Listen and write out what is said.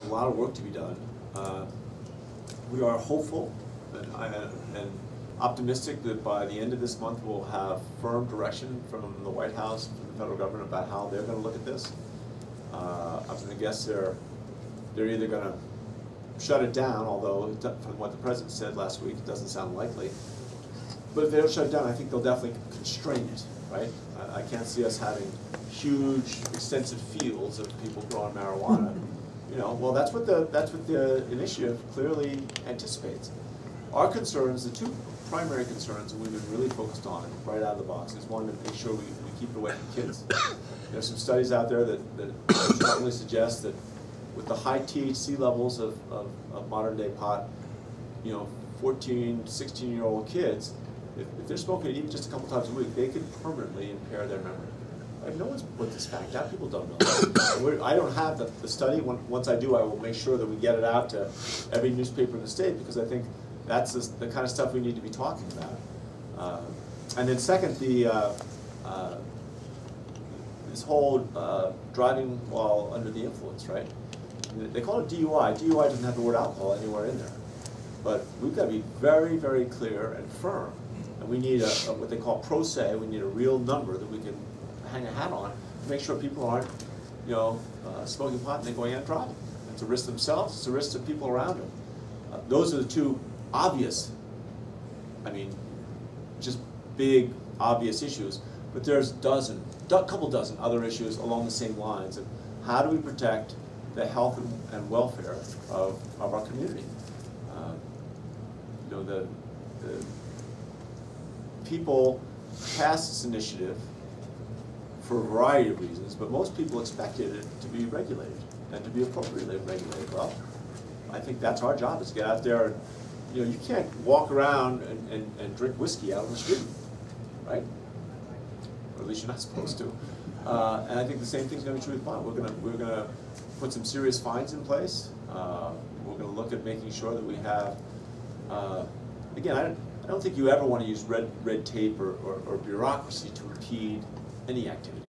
A lot of work to be done. We are hopeful and optimistic that by the end of this month we'll have firm direction from the White House, from the federal government about how they're going to look at this. I was going to guess they're either going to shut it down, although from what the president said last week, it doesn't sound likely. But if they don't shut it down, I think they'll definitely constrain it, right? I can't see us having huge, extensive fields of people growing marijuana. You know, well, that's what the initiative clearly anticipates. Our concerns, the two primary concerns that we've been really focused on right out of the box, is one, to make sure we keep it away from kids. There's some studies out there that strongly suggest that with the high THC levels of modern day pot, you know, 14, 16-year-old kids, if they're smoking it even just a couple times a week, they could permanently impair their memory. Like, no one's put this fact out. People don't know. I don't have the study. Once I do, I will make sure that we get it out to every newspaper in the state, because I think that's the kind of stuff we need to be talking about. And then second, this whole driving while under the influence, right? They call it DUI. DUI doesn't have the word alcohol anywhere in there. But we've got to be very, very clear and firm. And we need what they call pro se. We need a real number that we can hang a hat on to make sure people aren't, you know, smoking pot and then going out driving. It's a risk to themselves. It's a risk to people around them. Those are the two obvious, I mean, just big, obvious issues. But there's a couple dozen other issues along the same lines of how do we protect the health and welfare of our community. You know, the people passed this initiative for a variety of reasons, but most people expected it to be regulated and to be appropriately regulated. Well, I think that's our job, is to get out there and, you know, you can't walk around and drink whiskey out on the street, right? Or at least you're not supposed to. And I think the same thing's going to be true with pot. We're gonna put some serious fines in place. We're going to look at making sure that we have, again, I don't think you ever want to use red tape or bureaucracy to impede any activity.